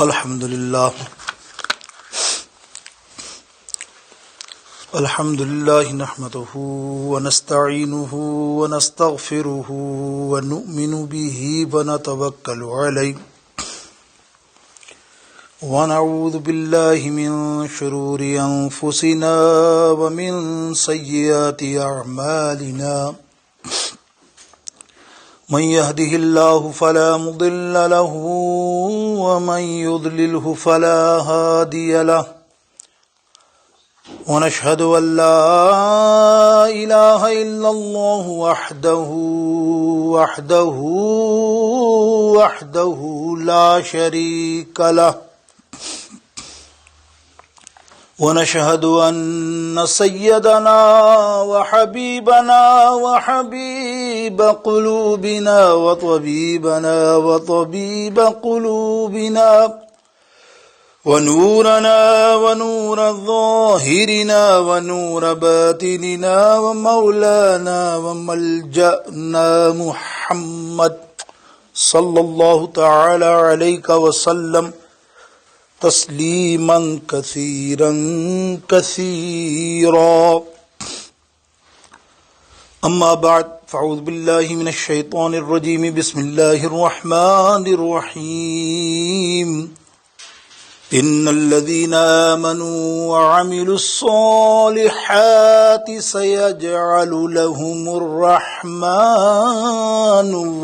الحمد لله نحمده ونستعينه ونستغفره ونؤمن به ونتوكل عليه ونعوذ بالله من شرور أنفسنا ومن سيئات أعمالنا من يهده الله فلا مضل له ومن يضلله فلا هادي له ونشهد أن لا إله إلا الله وحده لا شريك له ونشهد أن سيدنا وحبيبنا وحبيب قلوبنا وطبيب قلوبنا ونورنا ونور ظاهرنا ونور باطننا ومولانا وملجأنا محمد صلى الله تعالى عليك وسلم تسلیما کثیرا کثیرا اما بعد فاعوذ باللہ من الشیطان الرجیم بسم اللہ الرحمن الرحیم ان الذین آمنوا وعملوا الصالحات سیجعل لهم الرحمن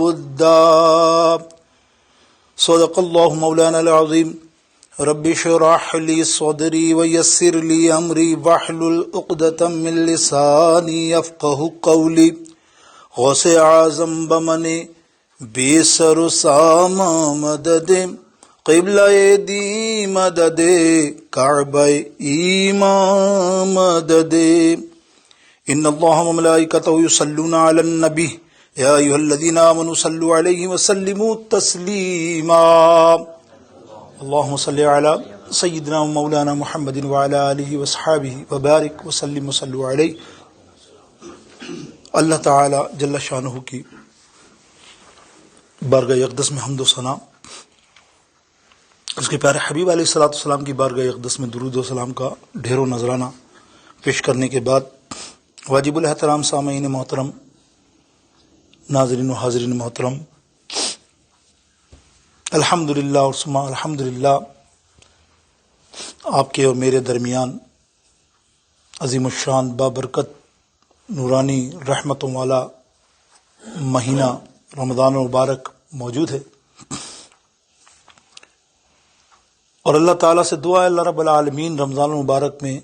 ودا صدق اللہ مولانا العظیم رب اشرح لي صدري ويسر لي امري واحلل عقدة من لساني يفقهوا قولي غوث اعظم بمن بسر ساما مدد قبلہ دی مدد کعبہ ایمان مدد ان اللہ وملائکتہ یصلون علی النبی یا ایھا الذین آمنوا صلوا علیہ وسلموا تسلیما اللهم صل على سيدنا ومولانا محمد وعلى آله وصحابه وبارك وسلم وصلوا عليه اللہ تعالی جل شانہ کی بارگاہ اقدس میں حمد و ثنا، اس کے پیارے حبیب علیہ الصلوۃ والسلام کی بارگاہ اقدس میں درود و سلام کا ڈھیروں نذرانہ پیش کرنے کے بعد واجب الاحترام سامعین محترم، ناظرین و حاضرین محترم، الحمدللہ اور ثم الحمدللہ آپ کے اور میرے درمیان عظیم الشان بابرکت نورانی رحمتوں والا مہینہ رمضان المبارک موجود ہے، اور اللہ تعالیٰ سے دعا ہے اللہ رب العالمین رمضان المبارک میں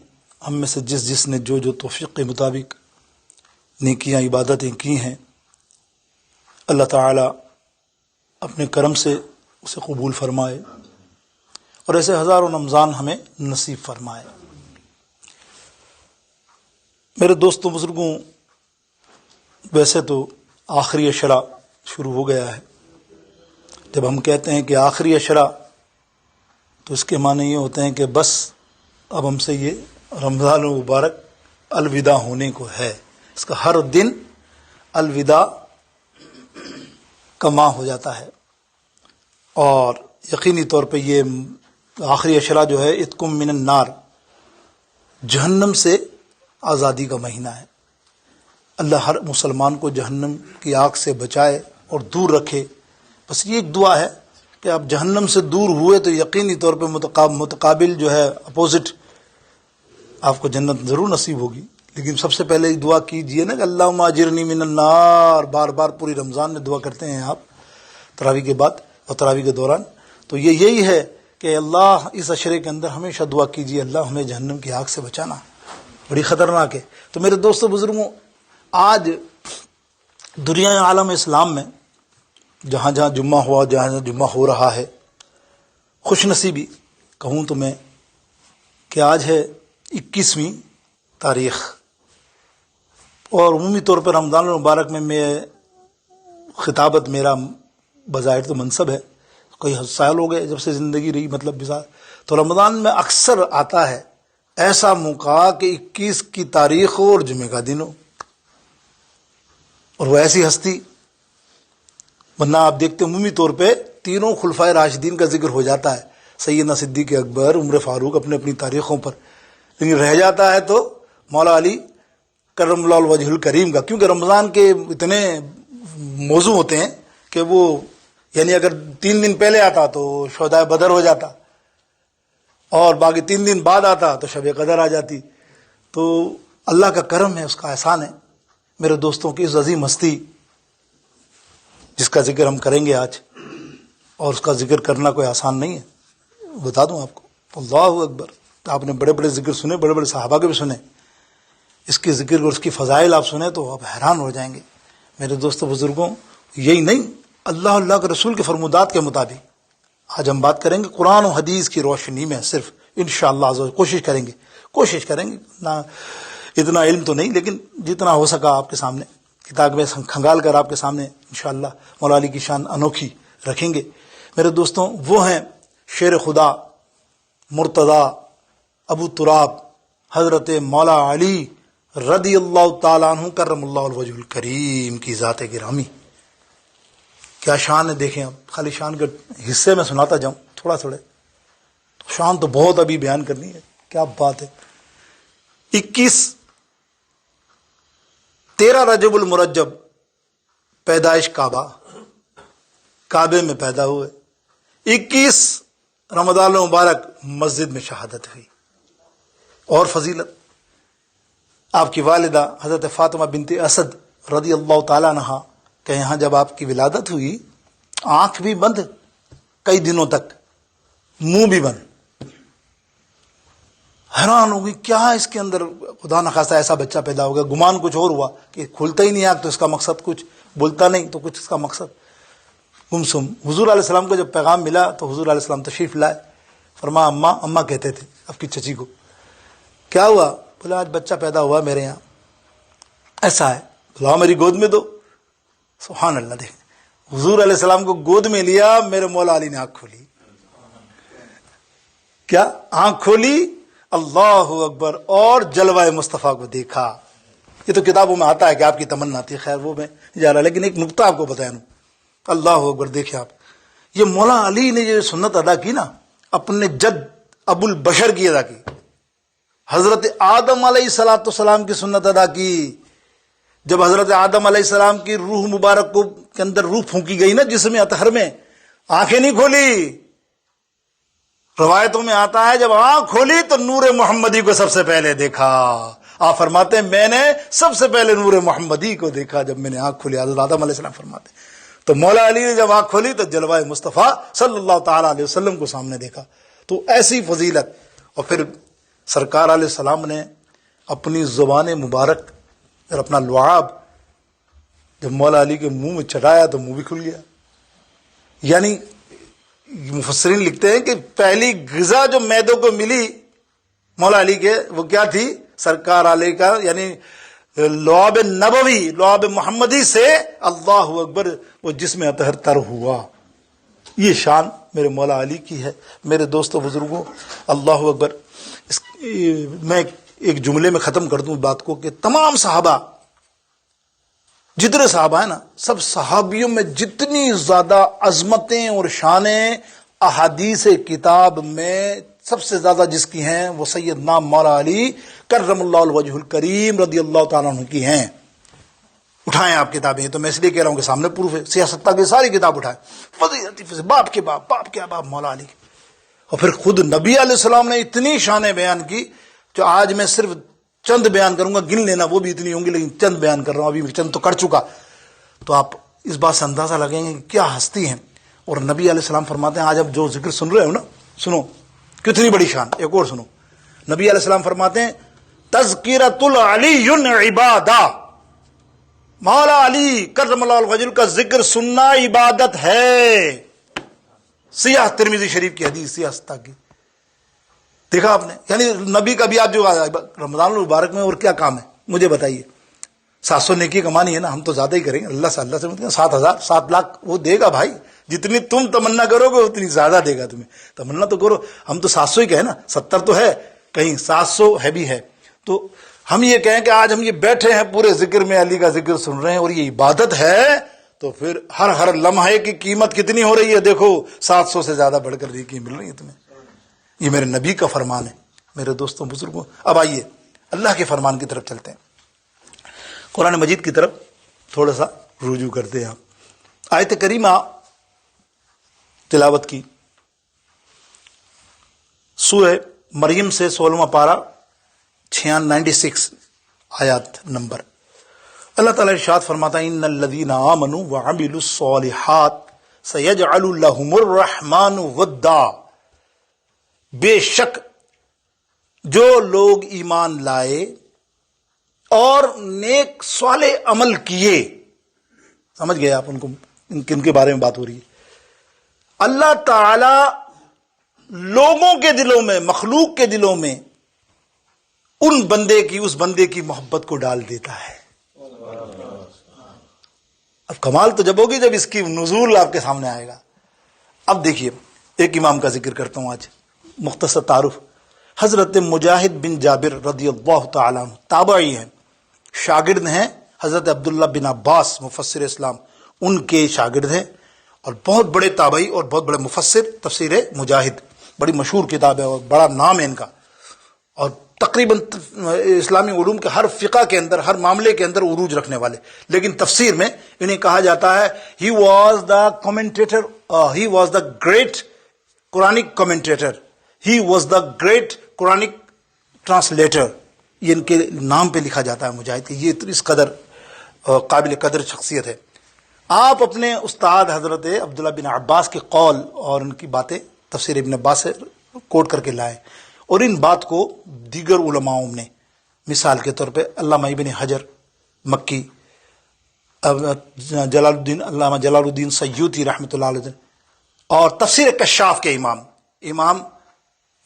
ہم میں سے جس نے جو توفیق کے مطابق نیکیاں عبادتیں کی ہیں، اللہ تعالیٰ اپنے کرم سے اسے قبول فرمائے اور ایسے ہزاروں رمضان ہمیں نصیب فرمائے۔ میرے دوستوں بزرگوں، ویسے تو آخری عشرہ شروع ہو گیا ہے۔ جب ہم کہتے ہیں کہ آخری عشرہ تو اس کے معنی یہ ہوتے ہیں کہ بس اب ہم سے یہ رمضان المبارک الوداع ہونے کو ہے، اس کا ہر دن الوداع کا ماہ ہو جاتا ہے، اور یقینی طور پہ یہ آخری عشرہ جو ہے اتقم من النار، جہنم سے آزادی کا مہینہ ہے۔ اللہ ہر مسلمان کو جہنم کی آگ سے بچائے اور دور رکھے، بس یہ ایک دعا ہے کہ آپ جہنم سے دور ہوئے تو یقینی طور پہ متقابل جو ہے اپوزٹ آپ کو جنت ضرور نصیب ہوگی، لیکن سب سے پہلے دعا کیجئے نا کہ اللہم اجرنی من النار، بار بار پوری رمضان میں دعا کرتے ہیں آپ تراویح کے بعد اور تراویح کے دوران، تو یہی ہے کہ اللہ اس عشرے کے اندر ہمیشہ دعا کیجیے اللہ ہمیں جہنم کی آگ سے بچانا، بڑی خطرناک ہے۔ تو میرے دوستوں بزرگوں، آج دنیا عالم اسلام میں جہاں جہاں جمعہ ہوا، جہاں جہاں جمعہ ہو رہا ہے، خوش نصیبی کہوں تو میں کہ آج ہے 21ویں تاریخ، اور عمومی طور پر رمضان المبارک میں خطابت میرا بظاہر تو منصب ہے، کئی سال ہو گئے جب سے زندگی رہی، مطلب بظاہر تو رمضان میں اکثر آتا ہے ایسا موقع کہ 21 کی تاریخ ہو اور جمعے کا دن ہو، اور وہ ایسی ہستی، ورنہ آپ دیکھتے عمومی طور پہ تینوں خلفائے راشدین کا ذکر ہو جاتا ہے، سیدنا صدیق اکبر، عمر فاروق اپنے اپنی تاریخوں پر، لیکن رہ جاتا ہے تو مولا علی کرم اللہ الوجہ الکریم کا، کیونکہ رمضان کے اتنے موضوع ہوتے ہیں کہ وہ یعنی اگر 3 دن پہلے آتا تو شہدائے بدر ہو جاتا، اور باقی 3 دن بعد آتا تو شب قدر آ جاتی. تو اللہ کا کرم ہے، اس کا احسان ہے. میرے دوستوں کی اس عظیم ہستی جس کا ذکر ہم کریں گے آج، اور اس کا ذکر کرنا کوئی آسان نہیں ہے. بتا دوں آپ کو، اللہ اکبر، آپ نے بڑے بڑے ذکر سنے، بڑے بڑے صحابہ کے بھی سنے، اس کے ذکر اور اس کی فضائل آپ سنیں تو آپ حیران ہو جائیں گے. میرے دوستوں بزرگوں، یہی نہیں، اللہ کے رسول کے فرمودات کے مطابق آج ہم بات کریں گے قرآن و حدیث کی روشنی میں. صرف انشاءاللہ کوشش کریں گے، نہ اتنا علم تو نہیں لیکن جتنا ہو سکا آپ کے سامنے کتاب میں کھنگال کر آپ کے سامنے انشاءاللہ مولا علی کی شان انوکھی رکھیں گے. میرے دوستوں، وہ ہیں شیر خدا مرتضی ابو تراب حضرت مولا علی رضی اللہ تعالیٰ عنہ کرم اللہ الوجہ الکریم کی ذات گرامی. کیا شان ہے، دیکھیں آپ. خالی شان کے حصے میں سناتا جاؤں تھوڑا، شان تو بہت ابھی بیان کرنی ہے. کیا بات ہے. 13 رجب المرجب پیدائش کعبے میں پیدا ہوئے. 21 رمضان المبارک مسجد میں شہادت ہوئی. اور فضیلت، آپ کی والدہ حضرت فاطمہ بنت اسد رضی اللہ تعالیٰ عنہا کہ یہاں جب آپ کی ولادت ہوئی، آنکھ بھی بند کئی دنوں تک، منہ بھی بند. حیران ہو گئی، کیا اس کے اندر، خدا نخواستہ ایسا بچہ پیدا ہو گیا. گمان کچھ اور ہوا کہ کھلتا ہی نہیں آنکھ تو اس کا مقصد کچھ، بولتا نہیں تو کچھ اس کا مقصد گمسم. حضور علیہ السلام کو جب پیغام ملا تو حضور علیہ السلام تشریف لائے. فرمایا اماں کہتے تھے آپ کی چچی کو، کیا ہوا؟ بولا آج بچہ پیدا ہوا میرے یہاں، ایسا ہے، بلاؤ میری گود میں دو. سبحان اللہ. دیکھ، حضور علیہ السلام کو گود میں لیا، میرے مولا علی نے آنکھ کھولی. کیا آنکھ کھولی؟ اللہ اکبر. اور جلوہ مصطفیٰ کو دیکھا. یہ تو کتابوں میں آتا ہے کہ آپ کی تمنا تھی، خیر وہ میں جا رہا، لیکن ایک نقطہ آپ کو بتایا نا. اللہ اکبر. دیکھیں آپ، یہ مولا علی نے جو سنت ادا کی نا، اپنے جد ابو البشر کی ادا کی، حضرت آدم علیہ الصلوۃ والسلام کی سنت ادا کی. جب حضرت آدم علیہ السلام کی روح مبارک کو کے اندر روح پھونکی گئی نا جسم اطہر میں، آنکھیں نہیں کھولی. روایتوں میں آتا ہے جب آنکھ کھولی تو نور محمدی کو سب سے پہلے دیکھا. آپ فرماتے ہیں میں نے سب سے پہلے نور محمدی کو دیکھا جب میں نے آنکھ کھولی. حضرت آدم علیہ السلام فرماتے ہیں تو مولا علی نے جب آنکھ کھولی تو جلوہ مصطفیٰ صلی اللہ تعالیٰ علیہ وسلم کو سامنے دیکھا. تو ایسی فضیلت. اور پھر سرکار علیہ السلام نے اپنی زبان مبارک اور اپنا لعاب جب مولا علی کے منہ میں چٹایا تو منہ بھی کھل گیا. یعنی مفسرین لکھتے ہیں کہ پہلی غذا جو معدوں کو ملی مولا علی کے، وہ کیا تھی؟ سرکار علیہ کا یعنی لعاب نبوی، لعاب محمدی سے اللہ اکبر وہ جسم اطہر تر ہوا. یہ شان میرے مولا علی کی ہے. میرے دوستوں بزرگوں، اللہ اکبر. میں ایک جملے میں ختم کر دوں بات کو کہ تمام صحابہ، جتنے صحابہ ہیں نا، سب صحابیوں میں جتنی زیادہ عظمتیں اور شانیں احادیث کتاب میں سب سے زیادہ جس کی ہیں وہ سیدنا مولا علی کرم اللہ الوجہ الکریم رضی اللہ تعالیٰ عنہ کی ہیں. اٹھائیں آپ کتابیں، تو میں اس لیے کہہ رہا ہوں کہ سامنے پروف ہے، سیاستہ کی ساری کتاب اٹھائیں، فضیلت باپ کے باپ مولا علی. اور پھر خود نبی علیہ السلام نے اتنی شانیں بیان کی جو آج میں صرف چند بیان کروں گا، گن لینا وہ بھی اتنی ہوں گی، لیکن چند بیان کر رہا ہوں، ابھی چند تو کر چکا. تو آپ اس بات سے اندازہ لگیں گے کہ کیا ہستی ہیں. اور نبی علیہ السلام فرماتے ہیں، آج آپ جو ذکر سن رہے ہو نا، سنو کتنی بڑی شان. ایک اور سنو، نبی علیہ السلام فرماتے ہیں تذکرۃ العلی عبادہ، مولا علی کرم اللہ وجہ کا ذکر سننا عبادت ہے. سیاہ ترمذی شریف کی حدیث، سیاستہ کی. دیکھا آپ نے، یعنی نبی کا بھی آپ جو رمضان المبارک میں اور کیا کام ہے مجھے بتائیے. 700 نیکی کمانی ہے نا، ہم تو زیادہ ہی کریں گے. اللہ سے 7,000 7 لاکھ وہ دے گا بھائی. جتنی تم تمنا کرو گے اتنی زیادہ دے گا تمہیں. تمنا تو کرو. ہم تو 700 ہی کہیں نا، 70 تو ہے، کہیں 700 ہے بھی ہے. تو ہم یہ کہیں کہ آج ہم یہ بیٹھے ہیں پورے ذکر میں علی کا ذکر سن رہے ہیں اور یہ عبادت ہے، تو پھر ہر لمحے کی قیمت کتنی ہو رہی ہے. دیکھو 700 سے زیادہ بڑھ کر نیکی مل رہی ہے تمہیں. یہ میرے نبی کا فرمان ہے۔ میرے دوستوں بزرگوں، اب آئیے اللہ کے فرمان کی طرف چلتے ہیں، قرآن مجید کی طرف تھوڑا سا رجوع کرتے ہیں۔ آیت کریمہ تلاوت کی سورہ مریم سے 16واں پارہ 96 آیات نمبر۔ اللہ تعالیٰ ارشاد فرماتا ہے ان الذین آمنوا وعملوا الصالحات سیجعل لهم الرحمن ودا، بے شک جو لوگ ایمان لائے اور نیک صالح عمل کیے، سمجھ گئے آپ ان کو کن کے بارے میں بات ہو رہی ہے؟ اللہ تعالی لوگوں کے دلوں میں، مخلوق کے دلوں میں ان بندے کی، اس بندے کی محبت کو ڈال دیتا ہے۔ اب کمال تو جب ہوگی جب اس کی نزول آپ کے سامنے آئے گا۔ اب دیکھیے ایک امام کا ذکر کرتا ہوں آج، مختصر تعارف۔ حضرت مجاہد بن جابر رضی اللہ تعالیٰ عنہ تابعی ہیں، شاگرد ہیں حضرت عبداللہ بن عباس مفسر اسلام، ان کے شاگرد ہیں اور بہت بڑے تابعی اور بہت بڑے مفسر۔ تفسیر مجاہد بڑی مشہور کتاب ہے اور بڑا نام ہے ان کا، اور تقریباً اسلامی علوم کے ہر فقہ کے اندر، ہر معاملے کے اندر عروج رکھنے والے، لیکن تفسیر میں انہیں کہا جاتا ہے he was the commentator, he was the great Quranic commentator, he was the great Quranic translator, یہ ان کے نام پہ لکھا جاتا ہے مجاہد کی۔ یہ اس قدر قابل قدر شخصیت ہے۔ آپ اپنے استاد حضرت عبداللہ بن عباس کے قول اور ان کی باتیں تفسیر ابن عباس سے کوٹ کر کے لائے، اور ان بات کو دیگر علماء نے، مثال کے طور پہ علامہ ابن حجر مکی، علامہ جلال الدین سیوطی رحمۃ اللہ علیہ، اور تفسیر کشاف کے امام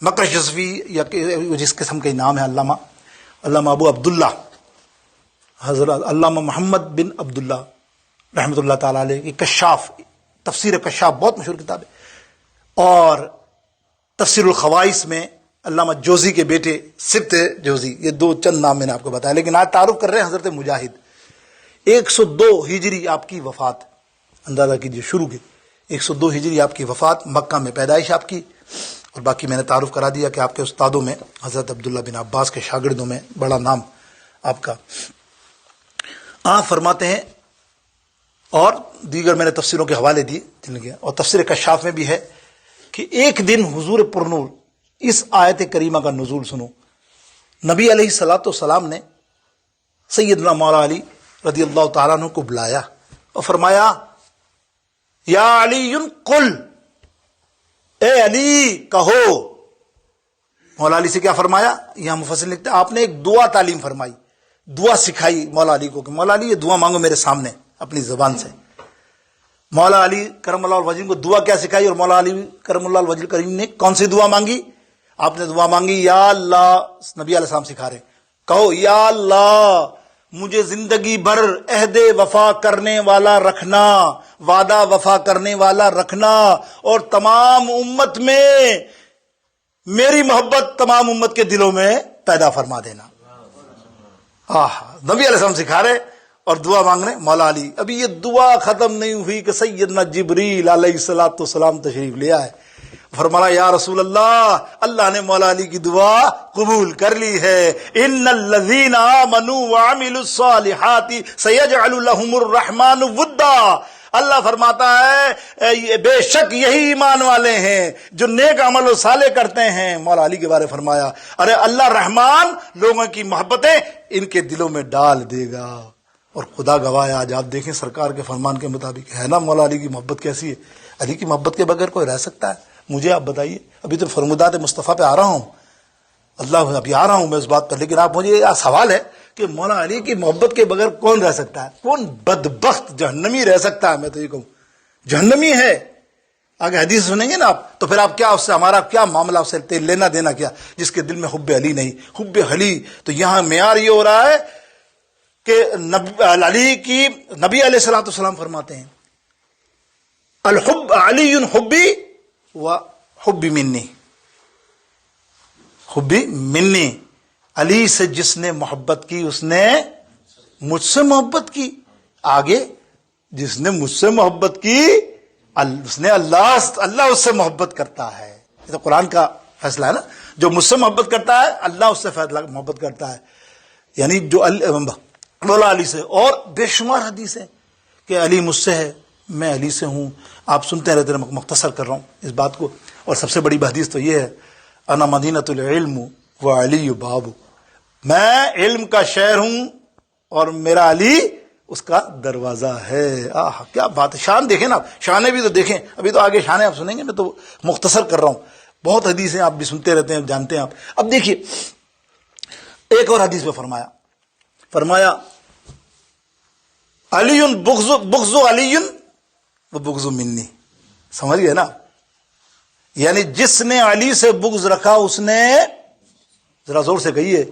مکرش جزوی یا جس قسم کے نام ہے علامہ ابو عبداللہ حضرت علامہ محمد بن عبداللہ رحمۃ اللہ تعالیٰ علیہ کی کشاف، تفسیر کشاف بہت مشہور کتاب ہے، اور تفسیر الخوائس میں علامہ جوزی کے بیٹے سبت جوزی، یہ دو چند نام میں نے آپ کو بتایا، لیکن آج تعارف کر رہے ہیں حضرت مجاہد۔ 102 ہجری آپ کی وفات، اندازہ کیجئے شروع کی 102 ہجری آپ کی وفات، مکہ میں پیدائش آپ کی، اور باقی میں نے تعارف کرا دیا کہ آپ کے استادوں میں حضرت عبداللہ بن عباس کے شاگردوں میں بڑا نام آپ کا۔ آپ فرماتے ہیں، اور دیگر میں نے تفسیروں کے حوالے دیے، اور تفسیر کشاف میں بھی ہے کہ ایک دن حضور پرنور اس آیت کریمہ کا نزول سنو، نبی علیہ الصلوۃ والسلام نے سیدنا مولا علی رضی اللہ تعالیٰ عنہ کو بلایا اور فرمایا یا علی قل، اے علی کہو۔ مولا علی سے کیا فرمایا؟ یہاں مفسر لکھتے ہیں آپ نے ایک دعا تعلیم فرمائی، دعا سکھائی مولا علی کو کہ مولا علی یہ دعا مانگو میرے سامنے اپنی زبان سے۔ مولا علی کرم اللہ الوجہ کو دعا کیا سکھائی، اور مولا علی کرم اللہ الوجہ کریم نے کون سی دعا مانگی؟ آپ نے دعا مانگی یا اللہ، نبی علیہ السلام سکھا رہے، کہو یا اللہ مجھے زندگی بھر عہد وفا کرنے والا رکھنا، وعدہ وفا کرنے والا رکھنا، اور تمام امت میں میری محبت تمام امت کے دلوں میں پیدا فرما دینا۔ نبی علیہ السلام سکھا رہے اور دعا مانگ رہے مولا علی۔ ابھی یہ دعا ختم نہیں ہوئی کہ سیدنا جبریل علیہ الصلوۃ والسلام تشریف لے آئے، فرمایا یا رسول اللہ، اللہ نے مولا علی کی دعا قبول کر لی ہے، ان الذین آمنوا وعملوا الصالحات سیجعل لهم الرحمن ودا۔ اللہ فرماتا ہے بے شک یہی ایمان والے ہیں جو نیک عمل و صالح کرتے ہیں۔ مولا علی کے بارے فرمایا ارے اللہ رحمان لوگوں کی محبتیں ان کے دلوں میں ڈال دے گا۔ اور خدا گواہ ہے آج آپ دیکھیں سرکار کے فرمان کے مطابق ہے نا مولا علی کی محبت کیسی ہے۔ علی کی محبت کے بغیر کوئی رہ سکتا ہے؟ مجھے آپ بتائیے، ابھی تو فرمودات مصطفیٰ پہ آ رہا ہوں، اللہ ابھی آ رہا ہوں میں اس بات پر، لیکن آپ مجھے یہ سوال ہے کہ مولا علی کی محبت کے بغیر کون رہ سکتا ہے؟ کون بدبخت جہنمی رہ سکتا ہے؟ میں تو یہ کہوں جہنمی ہے۔ آگے حدیث سنیں گے نا آپ تو پھر آپ کیا اس سے ہمارا کیا معاملہ، اس سے لینا دینا کیا جس کے دل میں حب علی نہیں؟ حب علی تو یہاں معیار یہ ہو رہا ہے کہ علی کی نبی علیہ الصلوۃ والسلام فرماتے ہیں الحب علی حبی و حبی منی، حبی منی، علی سے جس نے محبت کی اس نے مجھ سے محبت کی، آگے جس نے مجھ سے محبت کی اس نے اللہ اس سے محبت کرتا ہے۔ یہ تو قرآن کا فیصلہ ہے نا. جو مجھ سے محبت کرتا ہے اللہ اس سے فیصلہ محبت کرتا ہے. یعنی جو مولا علی سے. اور بے شمار حدیث ہے کہ علی مجھ سے ہے، میں علی سے ہوں. آپ سنتے رہتے ہیں، مختصر کر رہا ہوں اس بات کو. اور سب سے بڑی حدیث تو یہ ہے، انا مدینۃ العلم و علی باب، میں علم کا شہر ہوں اور میرا علی اس کا دروازہ ہے. کیا بات ہے. شان دیکھیں نا، شانیں بھی تو دیکھیں. ابھی تو آگے شانیں آپ سنیں گے، میں تو مختصر کر رہا ہوں. بہت حدیث ہیں، آپ بھی سنتے رہتے ہیں، جانتے ہیں آپ. اب دیکھیے ایک اور حدیث میں فرمایا علی بغض علی و بغض منی. سمجھ گئے نا. یعنی جس نے علی سے بغض رکھا اس نے، ذرا زور سے کہیے،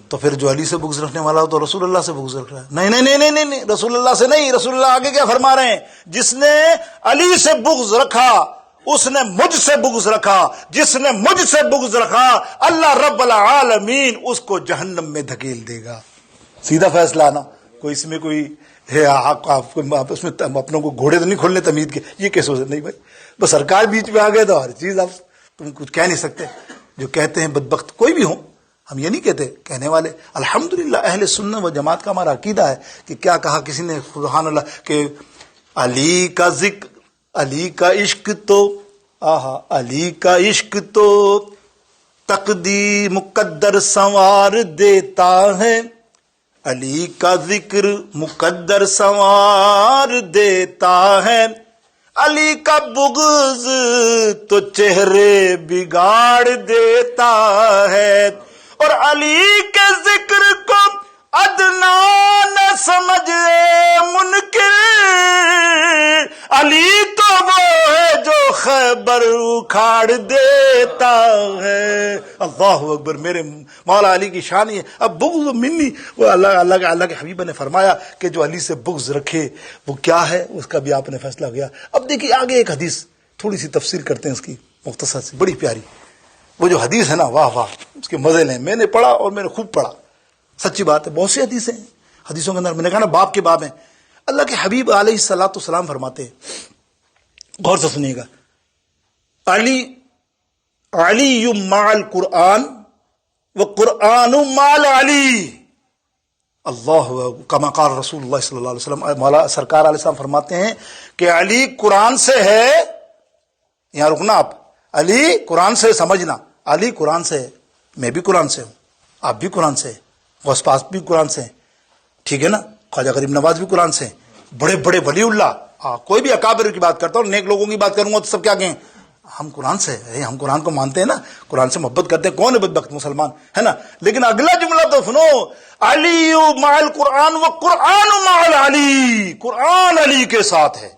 تو پھر جو علی سے بغض رکھنے والا ہو تو رسول اللہ سے بغض رکھ رہا ہے. نہیں نہیں نہیں نہیں نہیں، رسول اللہ سے نہیں. رسول اللہ آگے کیا فرما رہے ہیں؟ جس نے علی سے بغض رکھا اس نے مجھ سے بغض رکھا. جس نے مجھ سے بغض رکھا اللہ رب العالمین اس کو جہنم میں دھکیل دے گا. سیدھا فیصلہ آنا. کوئی اس میں کوئی ہے آپ اس میں اپنوں کو گھوڑے تو نہیں کھولنے تمید کے. یہ کیسے نہیں بھائی، بس سرکار بیچ میں آ گئے تو ہر چیز آپ تم کچھ کہہ نہیں سکتے. جو کہتے ہیں بدبخت کوئی بھی ہوں، ہم یہ نہیں کہتے، کہنے والے الحمدللہ اہل سنت و جماعت کا ہمارا عقیدہ ہے کہ کیا کہا کسی نے، سبحان اللہ، کہ علی کا ذکر، علی کا عشق تو علی کا عشق تو تقدیر مقدر سنوار دیتا ہے. علی کا ذکر مقدر سنوار دیتا ہے. علی کا بغض تو چہرے بگاڑ دیتا ہے. اور علی کے ذکر کو ادنا نہ سمجھے منکر، علی تو وہ ہے جو خیبر اکھاڑ دیتا ہے. اللہ اکبر. میرے مولا علی کی شان ہے. اب بغض منی، وہ اللہ کے حبیب نے فرمایا کہ جو علی سے بغض رکھے وہ کیا ہے، اس کا بھی آپ نے فیصلہ کیا. اب دیکھیے آگے ایک حدیث، تھوڑی سی تفسیر کرتے ہیں اس کی مختصر سی، بڑی پیاری. وہ جو حدیث ہے نا، واہ واہ، اس کے مزے لیں. میں نے پڑھا اور میں نے خوب پڑھا، سچی بات ہے. بہت سی حدیثیں ہیں، حدیثوں کے اندر میں نے کہا نا باب کے باب ہیں. اللہ کے حبیب علیہ الصلوۃ والسلام فرماتے ہیں، غور سے سنیے گا، علی مع القرآن و قرآن مع علی. اللہ کما قال رسول اللہ صلی اللہ علیہ وسلم. مولا سرکار علیہ السلام فرماتے ہیں کہ علی قرآن سے ہے. یہاں رکنا آپ، علی قرآن سے سمجھنا، علی قرآن سے ہے. میں بھی قرآن سے ہوں، آپ بھی قرآن سے ہیں، غوث پاک بھی قرآن سے ہیں، ٹھیک ہے نا، خواجہ غریب نواز بھی قرآن سے ہیں، بڑے بڑے ولی اللہ. کوئی بھی اکابر کی بات کرتا ہوں، نیک لوگوں کی بات کروں گا تو سب کیا کہیں، ہم قرآن سے ہیں، ہم قرآن کو مانتے ہیں نا، قرآن سے محبت کرتے ہیں. کون ہے بدبخت مسلمان، ہے نا. لیکن اگلا جملہ تو سنو، علی مع القرآن و قرآن مع علی، قرآن علی کے ساتھ ہے.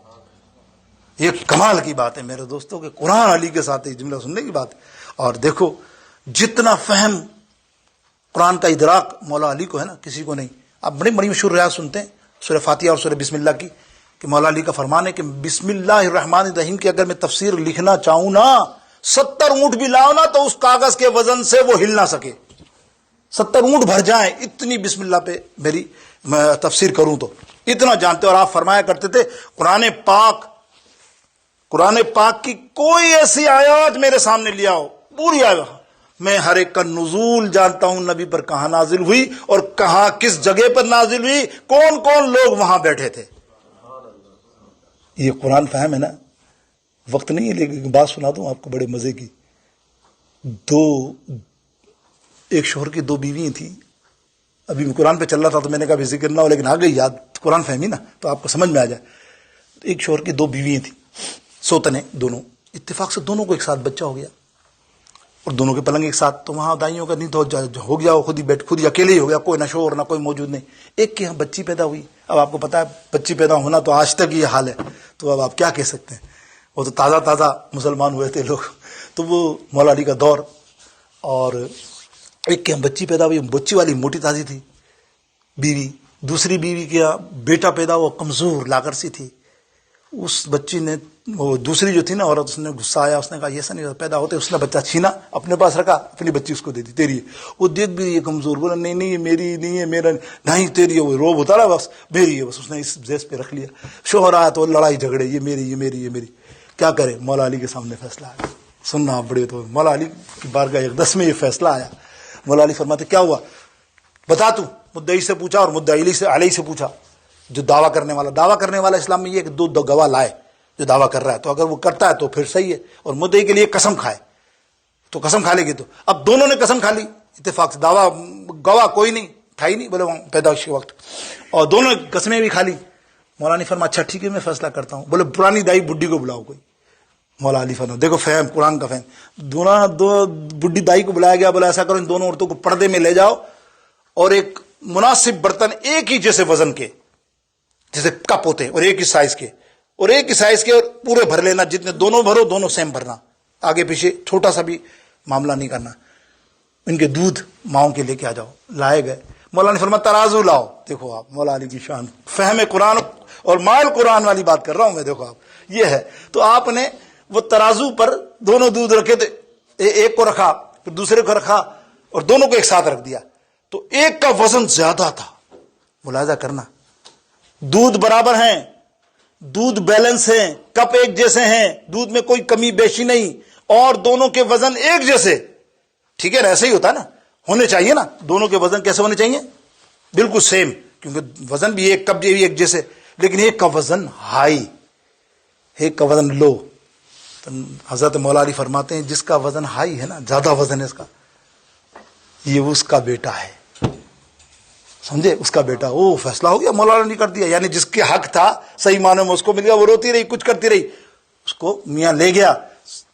یہ کمال کی بات ہے میرے دوستوں کہ قرآن علی کے ساتھ ہے. یہ جملہ سننے کی بات ہے. اور دیکھو جتنا فہم قرآن کا ادراک مولا علی کو ہے نا، کسی کو نہیں. آپ بڑی بڑی مشہور ریاض سنتے ہیں سورہ فاتحہ اور سورہ بسم اللہ کی، کہ مولا علی کا فرمان ہے کہ بسم اللہ الرحمن الرحیم کی اگر میں تفسیر لکھنا چاہوں نا، 70 اونٹ بھی لاؤ نا تو اس کاغذ کے وزن سے وہ ہل نہ سکے. 70 اونٹ بھر جائیں اتنی بسم اللہ پہ میری میں تفسیر کروں تو اتنا جانتے. اور آپ فرمایا کرتے تھے قرآن پاک کی کوئی ایسی آیات میرے سامنے لے آؤ، پوری آیات، میں ہر ایک کا نزول جانتا ہوں، نبی پر کہاں نازل ہوئی اور کہاں کس جگہ پر نازل ہوئی، کون کون لوگ وہاں بیٹھے تھے. یہ قرآن فہم ہے نا. وقت نہیں ہے لیکن بات سنا دوں آپ کو بڑے مزے کی. ایک شوہر کی 2 بیویاں تھیں. ابھی میں قرآن پہ چل رہا تھا تو میں نے کہا بھی ذکر نہ ہو، لیکن آ گئی یاد، قرآن فہمی نا تو آپ کو سمجھ میں آ جائے. ایک شوہر کی 2 بیویاں تھیں، سوتنے دونوں. اتفاق سے دونوں کو ایک ساتھ بچہ ہو گیا اور دونوں کے پلنگ ایک ساتھ. تو وہاں دائیوں کا نہیں تو ہو گیا، خود ہی اکیلے ہی ہو گیا، کوئی نہ شوہر نہ کوئی موجود نہیں. ایک کے یہاں بچی پیدا ہوئی. اب آپ کو پتا ہے بچی پیدا ہونا تو آج تک یہ حال ہے، تو اب آپ کیا کہہ سکتے ہیں. وہ تو تازہ مسلمان ہوئے تھے لوگ. تو وہ مولا علی کا دور. اور ایک کے یہاں بچی پیدا ہوئی، بچی والی موٹی تازی تھی بیوی. دوسری بیوی کے یہاں بیٹا پیدا ہوا، کمزور لاغر سی تھی. اس بچی نے، وہ دوسری جو تھی نا عورت، اس نے غصہ آیا، اس نے کہا یہ ایسا نہیں پیدا ہوتے. اس نے بچہ چھینا، اپنے پاس رکھا، اپنی بچی اس کو دے دی، تیری ہے. وہ دیکھ بھی یہ کمزور، بولا نہیں یہ میری نہیں ہے، میرا نہیں تیری ہے. وہ روب ہوتا رہا، بس میری ہے. بس اس نے اس زیس پہ رکھ لیا. شوہر آیا تو لڑائی جھگڑے، یہ میری یہ میری یہ میری. کیا کرے، مولا علی کے سامنے فیصلہ آ گیا. سننا آپ بڑے تو مولا علی کی بارگاہ اقدس میں یہ فیصلہ آیا. مولا علی فرماتے کیا ہوا بتا تو. مدعی سے پوچھا اور مدعی سے علیہ سے پوچھا. جو دعویٰ کرنے والا اسلام میں یہ کہ دو گواہ لائے جو دعویٰ کر رہا ہے, تو اگر وہ کرتا ہے تو پھر صحیح ہے, اور مدعی کے لیے قسم کھائے تو قسم کھا لے گی. تو اب دونوں نے قسم کھا لی اتفاق سے, دعویٰ گواہ کوئی نہیں تھا ہی نہیں بولے وہاں پیدائش کے وقت, اور دونوں قسمیں بھی کھا لی. مولا نے فرمایا اچھا ٹھیک ہے میں فیصلہ کرتا ہوں. بولے پرانی دائی بڈھی کو بلاؤ کوئی. مولا علی فرمایا دیکھو فہم, قرآن کا فہم. دو بڈھی دائی کو بلایا گیا. بولا ایسا کرو ان دونوں عورتوں کو پردے میں لے جاؤ اور ایک مناسب برتن ایک ہی جیسے وزن کے, جیسے کپ ہوتے ہیں, اور ایک ہی سائز کے اور پورے بھر لینا. جتنے دونوں بھرو دونوں سیم بھرنا, آگے پیچھے چھوٹا سا بھی معاملہ نہیں کرنا. ان کے دودھ ماؤں کے لے کے آ جاؤ. لائے گئے. مولا نے فرمایا ترازو لاؤ. دیکھو آپ مولا علی کی شان, فہم قرآن اور مال قرآن والی بات کر رہا ہوں میں. دیکھو آپ یہ ہے. تو آپ نے وہ ترازو پر دونوں دودھ رکھے تھے, ایک کو رکھا پھر دوسرے کو رکھا اور دونوں کو ایک ساتھ رکھ دیا. تو ایک کا وزن زیادہ تھا. ملاحظہ کرنا, دودھ برابر ہیں, دودھ بیلنس ہیں, کپ ایک جیسے ہیں, دودھ میں کوئی کمی بیشی نہیں, اور دونوں کے وزن ایک جیسے. ٹھیک ہے نا, ایسا ہی ہوتا ہے نا, ہونے چاہیے نا. دونوں کے وزن کیسے ہونے چاہیے؟ بالکل سیم, کیونکہ وزن بھی ایک کپ بھی ایک جیسے, لیکن ایک کا وزن ہائی ایک کا وزن لو. تو حضرت مولا علی فرماتے ہیں جس کا وزن ہائی ہے نا, زیادہ وزن ہے اس کا, یہ اس کا بیٹا ہے. سمجھے, اس کا بیٹا. وہ فیصلہ ہو گیا, مولا علی نے کر دیا. یعنی جس کے حق تھا صحیح معنی میں اس کو مل گیا. وہ روتی رہی, کچھ کرتی رہی, اس کو میاں لے گیا.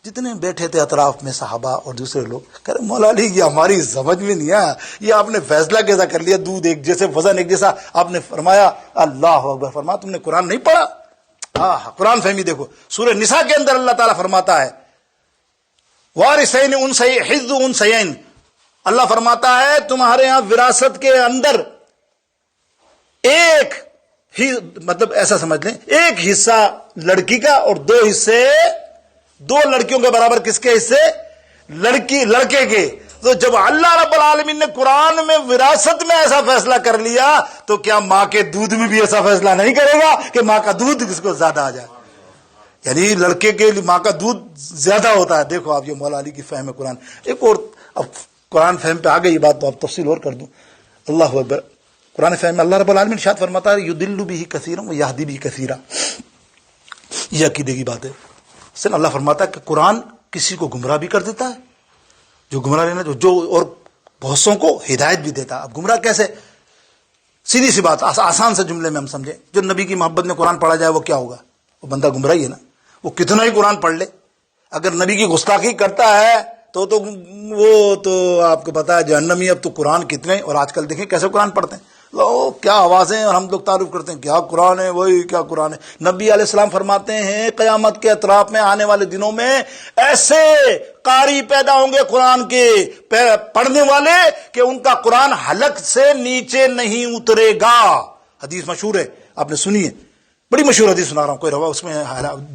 جتنے بیٹھے تھے اطراف میں صحابہ اور دوسرے لوگ کہہ رہے مولا علی یہ ہماری سمجھ میں نہیں آیا, یہ آپ نے فیصلہ کیسا کر لیا, دودھ ایک جیسے وزن ایک جیسا. آپ نے فرمایا اللہ اکبر, فرمایا تم نے قرآن نہیں پڑھا؟ قرآن فہمی دیکھو. سورہ نساء کے اندر اللہ تعالیٰ فرماتا ہے وارثین حفظ انثیین. اللہ فرماتا ہے تمہارے ہاں وراثت کے اندر ایک ہی, مطلب ایسا سمجھ لیں ایک حصہ لڑکی کا اور دو حصے, دو لڑکیوں کے برابر کس کے حصے؟ لڑکے کے. تو جب اللہ رب العالمین نے قرآن میں وراثت میں ایسا فیصلہ کر لیا تو کیا ماں کے دودھ میں بھی ایسا فیصلہ نہیں کرے گا کہ ماں کا دودھ کس کو زیادہ آ جائے؟ یعنی لڑکے کے لیے ماں کا دودھ زیادہ ہوتا ہے. دیکھو آپ یہ مولا علی کی فہم قرآن. ایک اور اب قرآن فہم پہ آ گئی بات تو اب تفصیل اور کر دوں. اللہ اکبر. قرآن فہم میں اللہ رب العالمین ارشاد فرماتا ہے یضل بہ کثیرا و یہدی بہ کثیرا. یہ عقیدے کی بات ہے. اللہ فرماتا ہے کہ قرآن کسی کو گمراہ بھی کر دیتا ہے, جو گمراہ لینا جو اور بہت سوں کو ہدایت بھی دیتا ہے. اب گمراہ کیسے؟ سیدھی سی بات, آسان سے جملے میں ہم سمجھیں. جو نبی کی محبت میں قرآن پڑھا جائے وہ کیا ہوگا؟ وہ بندہ گمراہ ہی ہے نا. وہ کتنا ہی قرآن پڑھ لے, اگر نبی کی گستاخی کرتا ہے تو وہ تو آپ کو پتا ہے جہنمی. اب تو قرآن کتنے, اور آج کل دیکھیں کیسے قرآن پڑھتے ہیں, لو کیا آوازیں, اور ہم لوگ تعارف کرتے ہیں کیا قرآن ہے, وہی کیا قرآن ہے. نبی علیہ السلام فرماتے ہیں قیامت کے اطراف میں آنے والے دنوں میں ایسے قاری پیدا ہوں گے قرآن کے پڑھنے والے کہ ان کا قرآن حلق سے نیچے نہیں اترے گا. حدیث مشہور ہے, آپ نے سنی ہے, بڑی مشہور حدیث سنا رہا ہوں. کوئی روا اس میں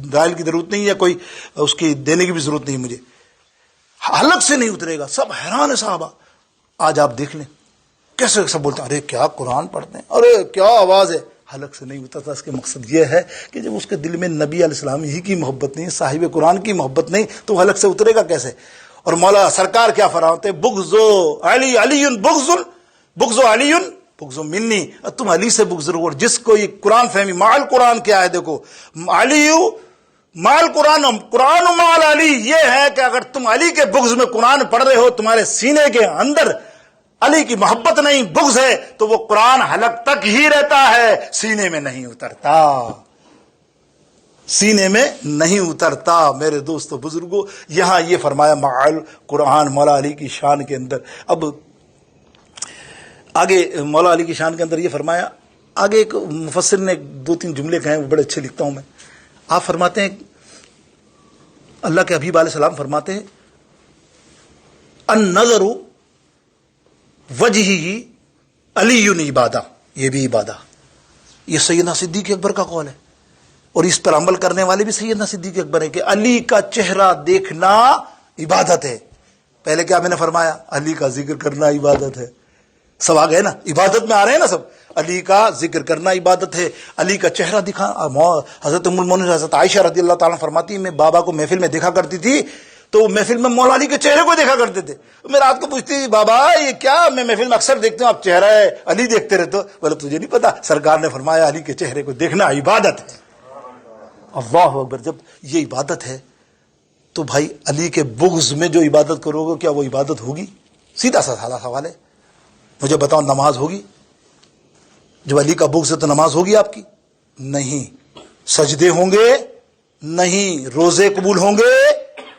دلائل کی ضرورت نہیں ہے, کوئی اس کی دینے کی بھی ضرورت نہیں مجھے. حلق سے نہیں اترے گا. سب حیران ہے صحابہ. آج آپ دیکھ لیں کیسے سب بولتے ہیں ارے کیا قرآن پڑھتے ہیں, ارے کیا آواز ہے. حلق سے نہیں اترتا. اس کے مقصد یہ ہے کہ جب اس کے دل میں نبی علیہ السلام ہی کی محبت نہیں, صاحب قرآن کی محبت نہیں, تو حلق سے اترے گا کیسے؟ اور مولا سرکار کیا فرماتے ہیں بغض علی علی بغض علی بغض منی. تم علی سے بغض رکھو. جس کو یہ قرآن فہمی مال قرآن کیا ہے, دیکھو علی مال قرآن, قرآن مال علی, یہ ہے کہ اگر تم علی کے بغض میں قرآن پڑھ رہے ہو, تمہارے سینے کے اندر علی کی محبت نہیں بغض ہے, تو وہ قرآن حلق تک ہی رہتا ہے, سینے میں نہیں اترتا, سینے میں نہیں اترتا. میرے دوستو بزرگوں, یہاں یہ فرمایا مال قرآن مولا علی کی شان کے اندر. اب آگے مولا علی کی شان کے اندر یہ فرمایا, آگے ایک مفسر نے 2-3 جملے کہے, وہ بڑے اچھے لکھتا ہوں میں. آپ فرماتے ہیں اللہ کے حبیب علیہ السلام فرماتے ہیں النظر وجہی علی عبادہ. یہ بھی عبادہ. یہ سیدنا صدیق اکبر کا قول ہے, اور اس پر عمل کرنے والے بھی سیدنا صدیق اکبر ہے کہ علی کا چہرہ دیکھنا عبادت ہے. پہلے کیا میں نے فرمایا, علی کا ذکر کرنا عبادت ہے. سب آ گئے نا, عبادت میں آ رہے ہیں نا سب. علی کا ذکر کرنا عبادت ہے, علی کا چہرہ دکھا. حضرت ام المؤمنین حضرت عائشہ رضی اللہ تعالیٰ فرماتی, میں بابا کو محفل میں دیکھا کرتی تھی تو وہ محفل میں مولا علی کے چہرے کو دیکھا کرتے تھے. میں رات کو پوچھتی تھی بابا یہ کیا, میں محفل میں اکثر دیکھتا ہوں آپ چہرہ علی دیکھتے رہتے ہو. بولے تجھے نہیں پتا, سرکار نے فرمایا علی کے چہرے کو دیکھنا عبادت ہے. اللہ اکبر. جب یہ عبادت ہے تو بھائی علی کے بغض میں جو عبادت کرو گے کیا وہ عبادت ہوگی؟ سیدھا سا سوال ہے. مجھے بتاؤ نماز ہوگی؟ جب علی کا بغض ہے تو نماز ہوگی آپ کی؟ نہیں. سجدے ہوں گے؟ نہیں. روزے قبول ہوں گے؟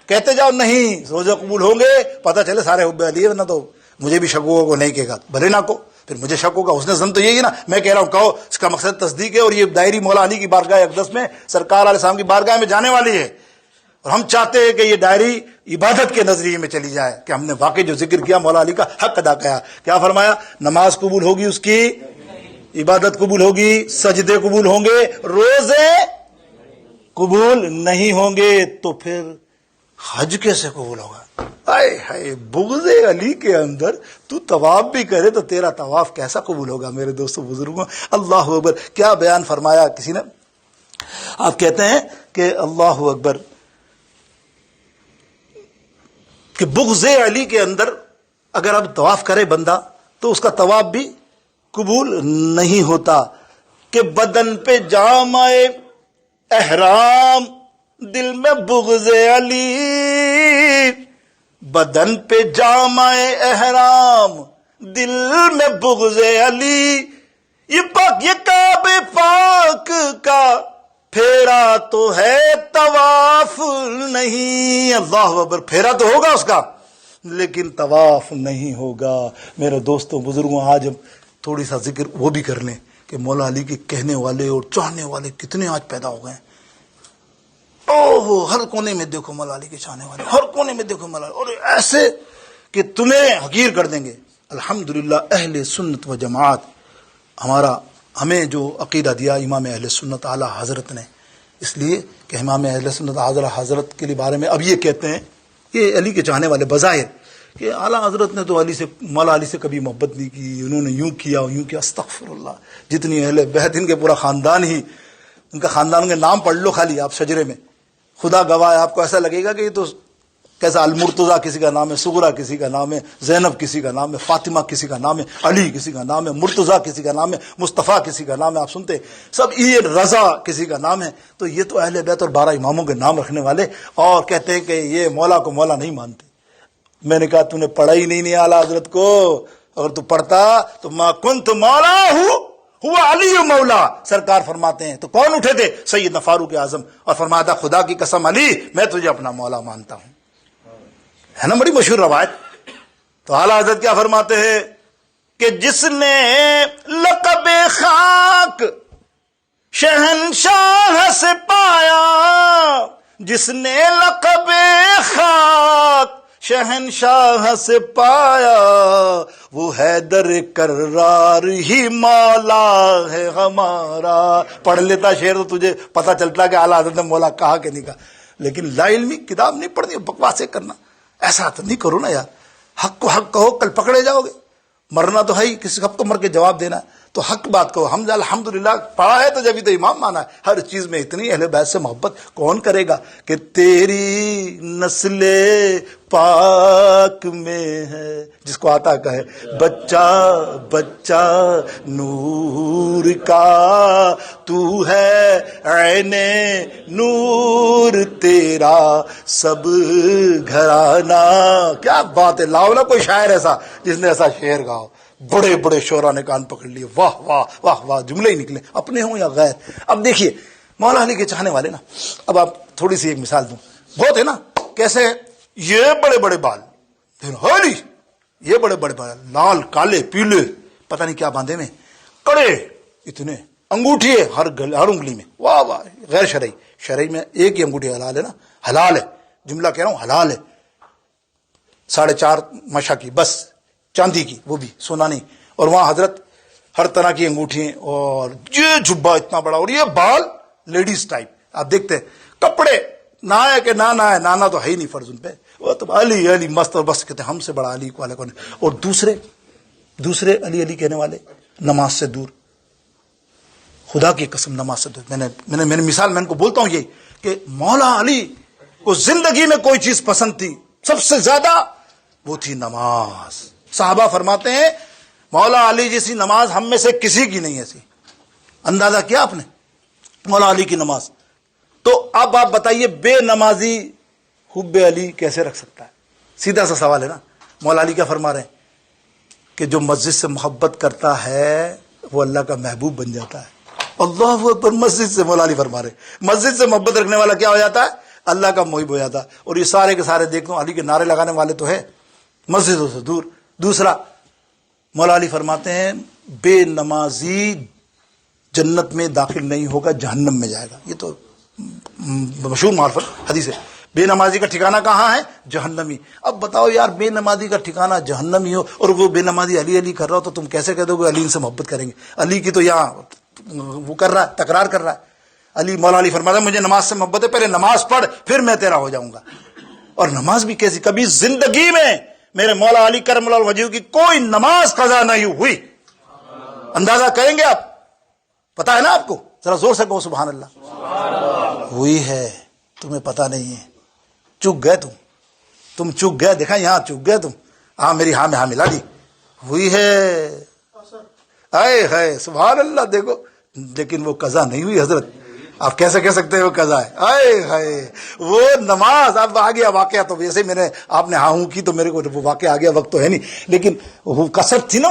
کہتے جاؤ نہیں. روزے قبول ہوں گے, پتہ چلے سارے حب علی ہے, ورنہ تو مجھے بھی شک ہوگا کو نہیں کہے گا, بھلے نہ کو پھر مجھے شک ہوگا. اس نے زن تو یہی ہے نا, میں کہہ رہا ہوں کہو, اس کا مقصد تصدیق ہے. اور یہ دائری مولا علی کی بارگاہ اقدس میں سرکار علیہ السلام کی بارگاہ میں جانے والی ہے, اور ہم چاہتے ہیں کہ یہ ڈائری عبادت کے نظریے میں چلی جائے کہ ہم نے واقعی جو ذکر کیا مولا علی کا حق ادا کیا. کیا فرمایا؟ نماز قبول ہوگی اس کی, عبادت قبول ہوگی, سجدے قبول ہوں گے, روزے قبول نہیں ہوں گے, تو پھر حج کیسے قبول ہوگا؟ ہائے ہائے, بغض علی کے اندر تو طواف بھی کرے تو تیرا طواف کیسا قبول ہوگا؟ میرے دوستوں بزرگوں, اللہ اکبر. کیا بیان فرمایا کسی نے. آپ کہتے ہیں کہ اللہ اکبر کہ بغض علی کے اندر اگر اب طواف کرے بندہ تو اس کا طواف بھی قبول نہیں ہوتا. کہ بدن پہ جامع احرام, دل میں بغض علی, بدن پہ جامع احرام, دل میں بغض علی, یہ پاک یہ کعبہ پاک کا پھیرا تو ہے طواف نہیں. اللہ اکبر. پھیرا تو ہوگا اس کا لیکن طواف نہیں ہوگا. میرے دوستوں بزرگوں, آج ہم تھوڑی سا ذکر وہ بھی کر لیں کہ مولا علی کے کہنے والے اور چاہنے والے کتنے آج پیدا ہو گئے ہیں. اوہ, ہر کونے میں دیکھو مولا علی کے چاہنے والے, ہر کونے میں دیکھو مولا علی, اور ایسے کہ تمہیں حقیر کر دیں گے. الحمدللہ اہل سنت و جماعت ہمیں جو عقیدہ دیا امام اہل سنت اعلیٰ حضرت نے, اس لیے کہ امام اہل سنت اعلیٰ حضرت کے بارے میں اب یہ کہتے ہیں کہ علی کے چاہنے والے بظاہر کہ اعلیٰ حضرت نے تو مولا علی سے کبھی محبت نہیں کی, انہوں نے یوں کیا یوں کیا. استغفر اللہ. جتنی اہل بیت ان کے پورا خاندان ہی, ان کا خاندان کے نام پڑھ لو خالی آپ شجرے میں, خدا گواہ ہے آپ کو ایسا لگے گا کہ یہ تو کیسا المرتضیٰ کسی کا نام ہے, سغرا کسی کا نام ہے, زینب کسی کا نام ہے, فاطمہ کسی کا نام ہے, علی کسی کا نام ہے, مرتضیٰ کسی کا نام ہے, مصطفیٰ کسی کا نام ہے. آپ سنتے سب یہ رضا کسی کا نام ہے. تو یہ تو اہل بیت اور 12 اماموں کے نام رکھنے والے, اور کہتے ہیں کہ یہ مولا کو مولا نہیں مانتے. میں نے کہا تو نے پڑھا ہی نہیں اعلیٰ حضرت کو, اگر تو پڑھتا تو ما کنت مولا ہوا علی مولا. سرکار فرماتے ہیں تو کون اٹھے تھے؟ سیدنا فاروق اعظم, اور فرمایا تھا خدا کی قسم علی میں تجھے اپنا مولا مانتا ہوں. ہے نا بڑی مشہور روایت. تو اعلیٰ حضرت کیا فرماتے ہیں کہ جس نے لقب خاک شہنشاہ سے پایا, جس نے لقب خاک شہنشاہ سے پایا, وہ حیدر کرار ہی مولا ہے ہمارا. پڑھ لیتا شعر تو تجھے پتہ چلتا کہ اعلیٰ حضرت نے مولا کہا کہ نہیں کہا. لیکن لا علمی کتاب نہیں پڑھنی, بکواسیں کرنا, ایسا تو نہیں کرو نا یار. حق کو حق کہو, کل پکڑے جاؤ گے. مرنا تو ہے ہی, کسی حق کو مر کے جواب دینا ہے, تو حق بات کہو. ہم الحمدللہ پڑھا ہے تو جبھی تو امام مانا ہے. ہر چیز میں اتنی اہل بیت سے محبت کون کرے گا کہ تیری نسل پاک میں ہے, جس کو آتا کہے بچہ بچہ نور کا, تو ہے عین نور تیرا سب گھرانہ. کیا بات ہے, لاؤ نا کوئی شاعر ایسا جس نے ایسا شعر گاؤ. بڑے بڑے شعراء نے کان پکڑ لیے, واہ واہ واہ واہ, جملے ہی نکلے اپنے ہوں یا غیر. اب دیکھیے مولا علی کے چاہنے والے نا, اب آپ تھوڑی سی ایک مثال دوں, بہت ہے نا, کیسے یہ بڑے بڑے بال, ہولی یہ بڑے بڑے بال, لال کالے پیلے پتہ نہیں کیا باندھے میں, کڑے اتنے, انگوٹھی ہے ہر انگلی میں, واہ واہ. غیر شرعی, شرعی میں ایک ہی انگوٹھی حلال ہے نا, حلال ہے, جملہ کہہ رہا ہوں حلال ہے. 4.5 مشا کی بس, چاندی کی, وہ بھی سونا نہیں. اور وہاں حضرت ہر طرح کی انگوٹھی, اور یہ جبا اتنا بڑا, اور یہ بال لیڈیز ٹائپ. آپ دیکھتے ہیں کپڑے نہ ہے کہ نہ ہے, نانا تو ہے ہی نہیں فرض ان پہ, وہ تو علی علی مست, اور بس کہتے ہیں ہم سے بڑا علی والے کون ہے. اور دوسرے علی علی کہنے والے نماز سے دور, خدا کی قسم نماز سے دور. میں نے مثال میں ان کو بولتا ہوں یہ کہ مولا علی کو زندگی میں کوئی چیز پسند تھی سب سے زیادہ وہ تھی نماز. صحابہ فرماتے ہیں مولا علی جیسی نماز ہم میں سے کسی کی نہیں ایسی. اندازہ کیا آپ نے مولا علی کی نماز. تو اب آپ بتائیے بے نمازی حب علی کیسے رکھ سکتا ہے؟ سیدھا سا سوال ہے نا. مولا علی کیا فرما رہے ہیں کہ جو مسجد سے محبت کرتا ہے وہ اللہ کا محبوب بن جاتا ہے. اللہ اکبر. مسجد سے مولا علی فرما رہے ہیں مسجد سے محبت رکھنے والا کیا ہو جاتا ہے؟ اللہ کا محب ہو جاتا ہے. اور یہ سارے کے سارے دیکھتا ہوں علی کے نعرے لگانے والے تو ہے مسجدوں سے دور. دوسرا مولا علی فرماتے ہیں بے نمازی جنت میں داخل نہیں ہوگا جہنم میں جائے گا. یہ تو مشہور معرفت حدیث ہے. بے نمازی کا ٹھکانہ کہاں ہے؟ جہنمی. اب بتاؤ یار بے نمازی کا ٹھکانہ جہنمی ہو اور وہ بے نمازی علی علی کر رہا ہو تو تم کیسے کہہ دو گے علی ان سے محبت کریں گے؟ علی کی تو یہاں وہ کر رہا ہے تکرار کر رہا ہے. علی مولا علی فرماتا ہے مجھے نماز سے محبت ہے پہلے نماز پڑھ پھر میں تیرا ہو جاؤں گا. اور نماز بھی کیسی کبھی زندگی میں میرے مولا علی کرم اللہ وجہہ کی کوئی نماز قضا نہیں ہوئی. اندازہ کریں گے آپ؟ پتا ہے نا آپ کو؟ ذرا زور سے کہو سبحان اللہ. ہوئی ہے تمہیں پتا نہیں ہے. چک گئے تم چک گئے. دیکھا یہاں چک گئے تم. ہاں میری ہاں میں ہاں ملا دی. ہوئی ہے آئے ہے سبحان اللہ. دیکھو لیکن وہ قضا نہیں ہوئی حضرت. آپ کیسے کہہ سکتے ہیں وہ قضا ہے؟ آئے ہائے وہ نماز. اب آ گیا واقعہ تو ویسے میں نے آپ نے ہاں ہوں کی تو میرے کو وہ واقعہ آ گیا وقت تو ہے نہیں. لیکن وہ کثرت تھی نا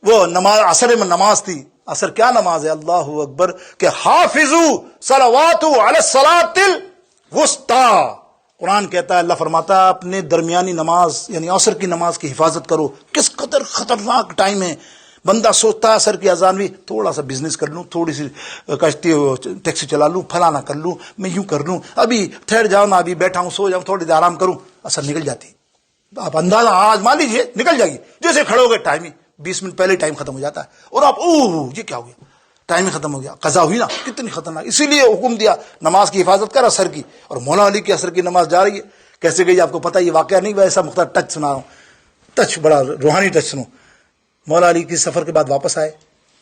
وہ نماز. عصر میں نماز تھی. عصر کیا نماز ہے؟ اللہ اکبر. کہ حافظو صلوات علی الصلاۃ الوسطی. قرآن کہتا ہے اللہ فرماتا ہے اپنے درمیانی نماز یعنی عصر کی نماز کی حفاظت کرو. کس قدر خطرناک ٹائم ہے. بندہ سوچتا ہے عصر کی اذان بھی تھوڑا سا بزنس کر لوں تھوڑی سی کشتی ٹیکسی چلا لوں فلانا کر لوں میں یوں کر لوں ابھی ٹھہر جاؤ نا ابھی بیٹھا ہوں سو جاؤں تھوڑی دیر آرام کروں. عصر نکل جاتی. آپ اندازہ آج مان لیجیے نکل جائے گی. جیسے کھڑے ہو گئے ٹائم ہی 20 منٹ پہلے ٹائم ختم ہو جاتا ہے اور آپ یہ کیا ہو گیا ٹائم ہی ختم ہو گیا. قضا ہوئی نا کتنی خطرناک. اسی لیے حکم دیا نماز کی حفاظت کر عصر کی. اور مولا علی کی عصر کی نماز جا رہی ہے کیسے گئی آپ کو پتا. یہ واقعہ نہیں ایسا مختلف ٹچ سنا رہا ہوں. ٹچ بڑا روحانی ٹچ سنو. مولا علی کی سفر کے بعد واپس آئے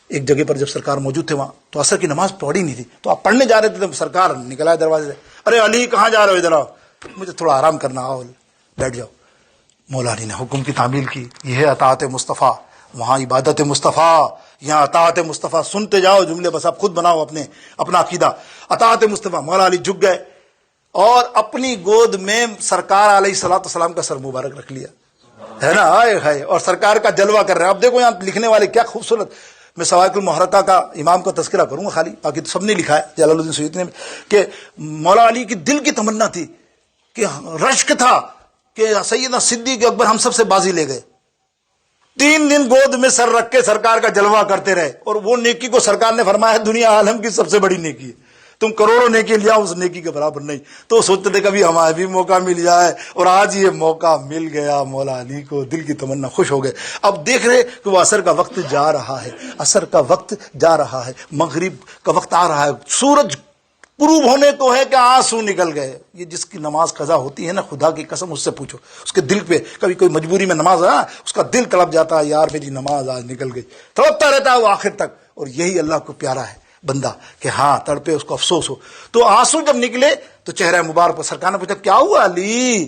ایک جگہ پر جب سرکار موجود تھے وہاں تو عصر کی نماز پڑھی نہیں تھی تو آپ پڑھنے جا رہے تھے تو سرکار نکل آئے دروازے سے. ارے علی کہاں جا رہے ہو ادھر آؤ مجھے تھوڑا آرام کرنا. آؤ بیٹھ جاؤ. مولا علی نے حکم کی تعمیل کی. یہ ہے اطاعت مصطفیٰ. وہاں عبادت مصطفیٰ یہاں اطاعت مصطفیٰ. سنتے جاؤ جملے بس آپ خود بناؤ اپنا عقیدہ. اطاعت مصطفیٰ. مولا علی جھک گئے اور اپنی گود میں سرکار علیہ الصلوۃ والسلام کا سر مبارک رکھ لیا ہے نا. آئے ہائے اور سرکار کا جلوہ کر رہے ہیں. اب دیکھو یہاں لکھنے والے کیا خوبصورت. میں سوائق المحرقہ کا امام کا تذکرہ کروں گا خالی باقی تو سب نے لکھا ہے جلال الدین سیوطی نے کہ مولا علی کی دل کی تمنا تھی کہ رشک تھا کہ سیدنا صدیق اکبر ہم سب سے بازی لے گئے. 3 دن گود میں سر رکھ کے سرکار کا جلوہ کرتے رہے اور وہ نیکی کو سرکار نے فرمایا دنیا عالم کی سب سے بڑی نیکی ہے. تم کروڑوں نیکی لیا اس نیکی کے برابر نہیں. تو سوچتے تھے کبھی ہمیں بھی موقع مل جائے اور آج یہ موقع مل گیا. مولا علی کو دل کی تمنا خوش ہو گئے. اب دیکھ رہے کہ وہ عصر کا وقت جا رہا ہے. عصر کا وقت جا رہا ہے. مغرب کا وقت آ رہا ہے. سورج غروب ہونے کو ہے کہ آنسو نکل گئے. یہ جس کی نماز قضا ہوتی ہے نا خدا کی قسم اس سے پوچھو اس کے دل پہ کبھی کوئی مجبوری میں نماز ہے اس کا دل تڑپ جاتا ہے یار میری نماز آج نکل گئی. تڑپتا رہتا ہے وہ آخر تک. اور یہی اللہ کو پیارا ہے بندہ کہ ہاں تڑپے اس کو افسوس ہو. تو آنسو جب نکلے تو چہرہ مبارک پر سرکار نے پوچھا کیا ہوا علی.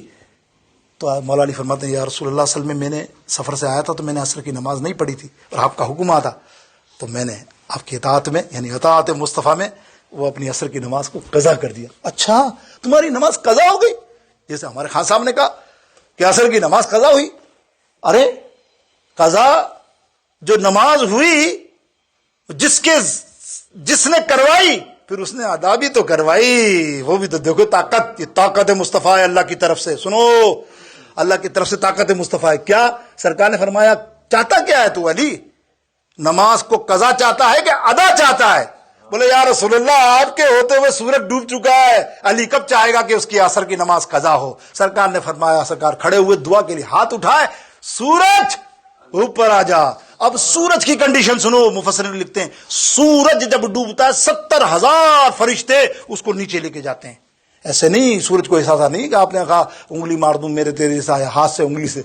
تو مولا علی فرماتے ہیں یا رسول اللہ صلی اللہ علیہ وسلم میں نے سفر سے آیا تھا تو میں نے عصر کی نماز نہیں پڑھی تھی اور آپ کا حکم آتا تو میں نے آپ کی اطاعت میں یعنی اطاعت مصطفیٰ میں وہ اپنی عصر کی نماز کو قضا کر دیا. اچھا تمہاری نماز قضا ہو گئی. جیسے ہمارے خان صاحب نے کہا کہ عصر کی نماز قضا ہوئی. ارے قضا جو نماز ہوئی جس نے کروائی پھر اس نے ادا بھی تو کروائی. وہ بھی تو دیکھو طاقت. یہ طاقت مصطفیٰ ہے اللہ کی طرف سے. سنو اللہ کی طرف سے طاقت مصطفیٰ ہے. کیا سرکار نے فرمایا چاہتا کیا ہے تو علی نماز کو قضا چاہتا ہے کہ ادا چاہتا ہے. بولے یا رسول اللہ آپ کے ہوتے ہوئے سورج ڈوب چکا ہے علی کب چاہے گا کہ اس کی عصر کی نماز قضا ہو. سرکار نے فرمایا سرکار کھڑے ہوئے دعا کے لیے ہاتھ اٹھائے سورج اوپر آ جا. اب سورج کی کنڈیشن سنو. مفسرین لکھتے ہیں سورج جب ڈوبتا ہے 70,000 فرشتے اس کو نیچے لے کے جاتے ہیں. ایسے نہیں سورج کو احساس نہیں کہ آپ نے کہا انگلی مار دوں میرے تیرے جیسا ہے ہاتھ سے انگلی سے.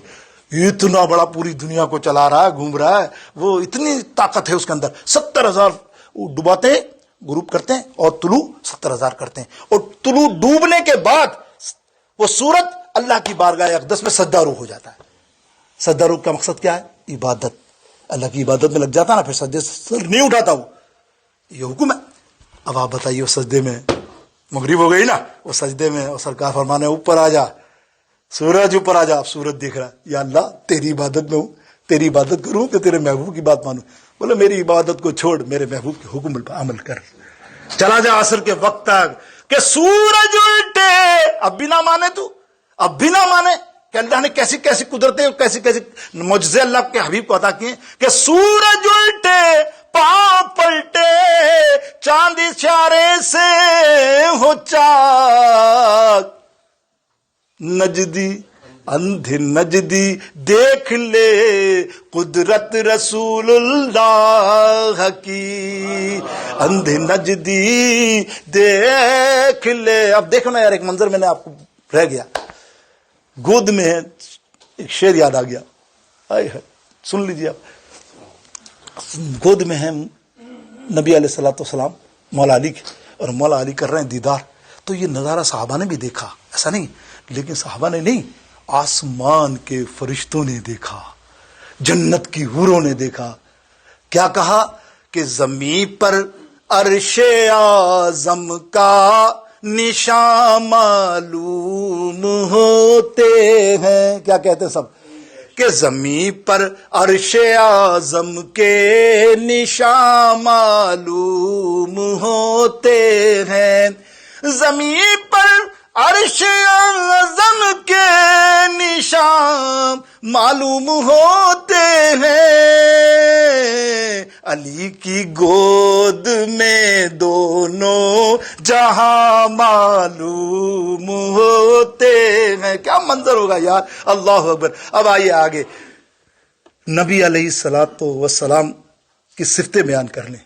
اتنا بڑا پوری دنیا کو چلا رہا ہے گھوم رہا ہے. وہ اتنی طاقت ہے اس کے اندر. 70,000 ڈباتے ہیں غروب کرتے ہیں اور طلوع 70,000 کرتے ہیں. اور طلوع ڈوبنے کے بعد وہ صورت اللہ کی بارگاہ اقدس میں سجدہ رو ہو جاتا ہے. سجدہ رو کا مقصد کیا ہے؟ عبادت. اللہ کی عبادت میں لگ جاتا نا، پھر سجدے سے سر نہیں اٹھاتا وہ، یہ حکم ہے. اب آپ بتائیے، وہ سجدے میں مغرب ہو گئی نا، وہ سجدے میں اور سرکار فرمانے اوپر آ جا، سورج اوپر آ جا. آپ سورج دیکھ رہا، یا اللہ تیری عبادت میں ہوں، تیری عبادت کروں کہ تیرے محبوب کی بات مانوں؟ بولے میری عبادت کو چھوڑ، میرے محبوب کے حکم پر عمل کر. چلا جا عصر کے وقت تک کہ سورج الٹے، اب بھی نہ مانے تو، اب بھی نہ مانے کہ اللہ نے کیسی کیسی قدرتیں اور کیسی کیسی معجزے اللہ کے حبیب کو عطا کیے کہ سورج الٹے، پاؤں پلٹے، چاند اشارے سے ہو چاک، نجدی اندھے نجدی دیکھ لے قدرت رسول اللہ کی، اندھے نجدی دیکھ لے. اب دیکھو نا یار، ایک منظر میں نے آپ کو رہ گیا، گود میں ہے، ایک شعر یاد آ گیا، سن لیجیے آپ. گود میں ہے نبی علیہ الصلوۃ والسلام مولا علی کے، اور مولا علی کر رہے ہیں دیدار. تو یہ نظارہ صحابہ نے بھی دیکھا، ایسا نہیں، لیکن صحابہ نے نہیں، آسمان کے فرشتوں نے دیکھا، جنت کی حوروں نے دیکھا. کیا کہا کہ زمین پر عرش اعظم کا نشان معلوم ہوتے ہیں. کیا کہتے ہیں سب؟ کہ زمین پر عرش اعظم کے نشان معلوم ہوتے ہیں، زمین پر عرش اعظم کے نشان معلوم ہوتے ہیں، علی کی گود میں دونوں جہاں معلوم ہوتے ہیں. کیا منظر ہوگا یار، اللہ اکبر. اب آئیے آگے، نبی علیہ الصلوۃ والسلام کی صفتیں بیان کر لیں.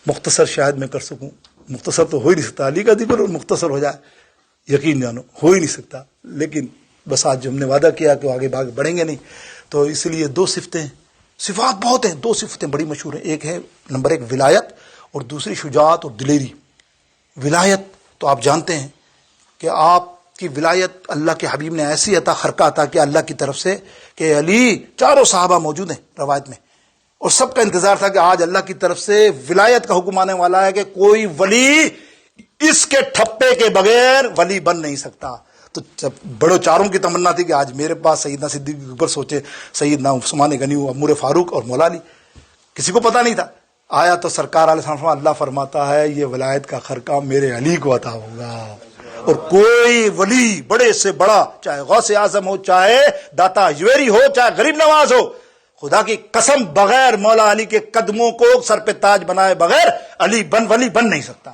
مختصر شاید میں کر سکوں، مختصر تو ہو ہی نہیں سکتا، علی کا ذکر اور مختصر ہو جائے، یقین جانو ہو ہی نہیں سکتا. لیکن بس آج ہم نے وعدہ کیا کہ آگے بھاگ بڑھیں گے نہیں، تو اس لیے دو صفتیں، صفات بہت ہیں، دو صفتیں بڑی مشہور ہیں. ایک ہے نمبر ایک ولایت، اور دوسری شجاعت اور دلیری. ولایت تو آپ جانتے ہیں کہ آپ کی ولایت اللہ کے حبیب نے ایسی خرقہ عطا کیا اللہ کی طرف سے کہ علی، چاروں صحابہ موجود ہیں روایت میں، اور سب کا انتظار تھا کہ آج اللہ کی طرف سے ولایت کا حکم آنے والا ہے کہ کوئی ولی اس کے ٹھپے کے بغیر ولی بن نہیں سکتا. تو جب بڑوں چاروں کی تمنا تھی کہ آج میرے پاس سیدنا صدیق اکبر سوچے، سیدنا عثمان غنی، عمر فاروق اور مولا علی، کسی کو پتا نہیں تھا. آیا تو سرکار علیہ السلام، اللہ فرماتا ہے یہ ولایت کا خرقہ میرے علی کو عطا ہوگا. اور کوئی ولی بڑے سے بڑا، چاہے غوث اعظم ہو، چاہے داتا یویری ہو، چاہے غریب نواز ہو، خدا کی قسم بغیر مولا علی کے قدموں کو سر پہ تاج بنائے بغیر ولی بن نہیں سکتا.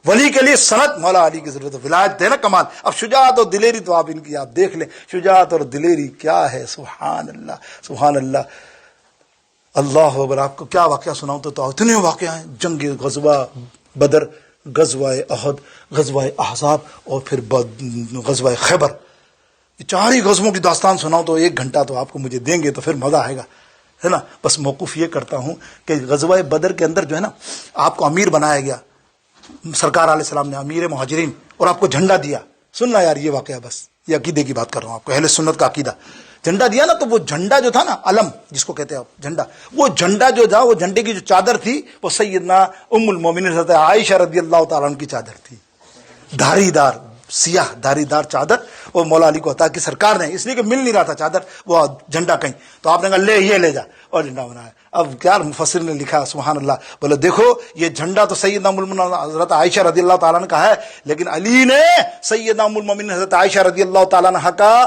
ولی کے لیے سند مولا علی کی ضرورت ہے. ولایت ہے نا کمال. اب شجاعت اور دلیری تو آپ ان کی آپ دیکھ لیں، شجاعت اور دلیری کیا ہے. سبحان اللہ، سبحان اللہ، اللہ اکبر. آپ کو کیا واقعہ سناؤں تو اتنے واقعہ ہیں. جنگ غزوہ بدر، غزوہ احد، غزوہ احزاب، اور پھر غزوہ خیبر. یہ چار ہی غزووں کی داستان سناؤں تو 1 گھنٹہ تو آپ کو مجھے دیں گے تو پھر مزہ آئے گا، ہے نا. بس موقف یہ کرتا ہوں کہ غزوہ بدر کے اندر جو ہے نا، آپ کو امیر بنایا گیا، سرکار علیہ السلام نے امیر مہاجرین، اور آپ کو جھنڈا دیا. سننا یار یہ واقعہ، بس یہ عقیدے کی بات کر رہا ہوں آپ کو، اہل سنت کا عقیدہ. جھنڈا دیا نا، تو وہ جھنڈا جو تھا نا، علم جس کو کہتے ہیں آپ جھنڈا، وہ جھنڈا جو تھا، وہ جھنڈے کی جو چادر تھی، وہ سیدنا ام المومنین حضرت عائشہ رضی اللہ تعالیٰ عنہ کی چادر تھی. دھاری دار، سیاہ دھاری دار چادر، وہ مولا علی کو عطا کی سرکار نے، اس لیے کہ مل نہیں رہا تھا چادر، وہ جھنڈا کہیں، تو آپ نے کہا لے یہ لے جا، اور جھنڈا بنایا. اب کیا مفسر نے لکھا، سبحان اللہ، بولے دیکھو یہ جھنڈا تو سیدنا ام المومنین حضرت عائشہ رضی اللہ تعالیٰ عنہ کا ہے، لیکن علی نے سیدنا ام المومنین حضرت عائشہ رضی اللہ تعالیٰ عنہ کا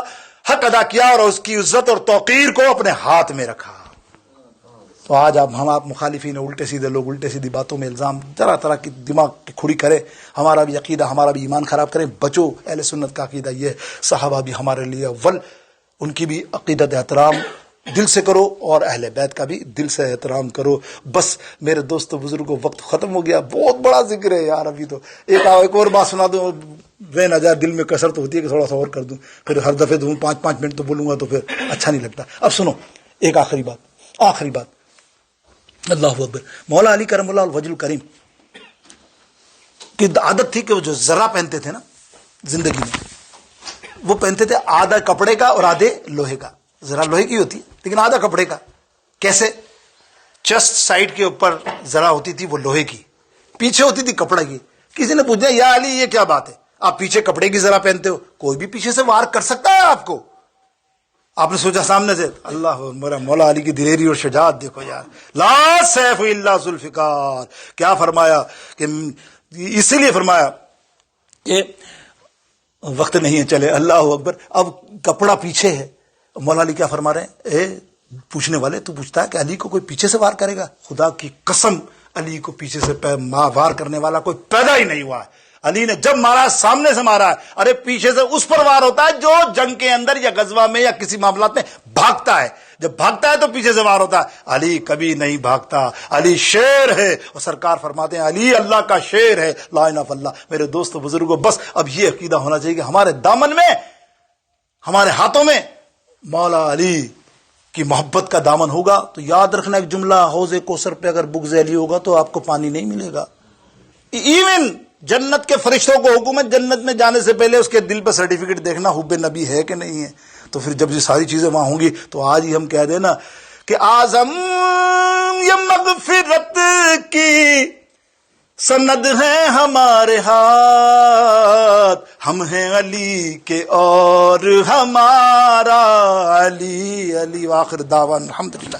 حق ادا کیا اور اس کی عزت اور توقیر کو اپنے ہاتھ میں رکھا. تو آج آپ مخالفین، الٹے سیدھے لوگ الٹے سیدھی باتوں میں الزام، طرح طرح کی دماغ کی کھڑی کرے، ہمارا بھی عقیدہ، ہمارا بھی ایمان خراب کریں. بچو، اہل سنت کا عقیدہ یہ، صحابہ بھی ہمارے لیے اول، ان کی بھی عقیدت احترام دل سے کرو، اور اہل بیت کا بھی دل سے احترام کرو. بس میرے دوستو بزرگوں، وقت ختم ہو گیا، بہت بڑا ذکر ہے یار. ابھی تو ایک اور بات سنا دوں، وے نہ جائے، دل میں کثر تو ہوتی ہے کہ تھوڑا سا اور کر دوں، پھر ہر دفعہ دوں 5 منٹ تو بولوں گا تو پھر اچھا نہیں لگتا. اب سنو ایک آخری بات. اللہ اکبر. مولا علی کرم اللہ الوجہ الکریم کی عادت تھی کہ وہ جو ذرہ پہنتے تھے نا زندگی میں، وہ پہنتے تھے آدھا کپڑے کا اور آدھے لوہے کا. ذرا لوہے کی ہوتی لیکن آدھا کپڑے کا. کیسے؟ چسٹ سائڈ کے اوپر ذرا ہوتی تھی وہ لوہے کی, پیچھے ہوتی تھی کپڑے کی. کسی نے پوچھا یا علی یہ کیا بات ہے, آپ پیچھے کپڑے کی ذرا پہنتے ہو, کوئی بھی پیچھے سے وار کر سکتا ہے آپ کو. آپ نے سوچا سامنے سے, اللہ میرا مولا علی کی دلیری اور شجاعت دیکھو یار, لا سیف الا ذوالفقار. کیا فرمایا کہ اسی لیے فرمایا کہ وقت نہیں ہے چلے, اللہ اکبر. اب کپڑا پیچھے ہے, مولا علی کیا فرما رہے ہیں, اے پوچھنے والے تو پوچھتا ہے کہ علی کو کوئی پیچھے سے وار کرے گا؟ خدا کی قسم علی کو پیچھے سے وار کرنے والا کوئی پیدا ہی نہیں ہوا ہے. علی نے جب مارا سامنے سے مارا ہے. ارے پیچھے سے اس پر وار ہوتا ہے جو جنگ کے اندر یا غزوہ میں یا کسی معاملات میں بھاگتا ہے. جب بھاگتا ہے تو پیچھے سے وار ہوتا ہے. علی کبھی نہیں بھاگتا, علی شیر ہے. اور سرکار فرماتے ہیں علی اللہ کا شیر ہے. لا الہ الا اللہ. میرے دوستو بزرگوں, بس اب یہ عقیدہ ہونا چاہیے کہ ہمارے دامن میں, ہمارے ہاتھوں میں مولا علی کی محبت کا دامن ہوگا. تو یاد رکھنا ایک جملہ, حوض کوثر پہ اگر بغض علی ہوگا تو آپ کو پانی نہیں ملے گا. ایون جنت کے فرشتوں کو حکم ہے جنت میں جانے سے پہلے اس کے دل پہ سرٹیفکیٹ دیکھنا حب نبی ہے کہ نہیں ہے. تو پھر جب یہ ساری چیزیں وہاں ہوں گی تو آج ہی ہم کہہ دینا کہ اعظم یہ مغفرت کی سند ہے ہمارے ہاتھ, ہم ہیں علی کے اور ہمارا علی. علی. واخر دعوان الحمدللہ.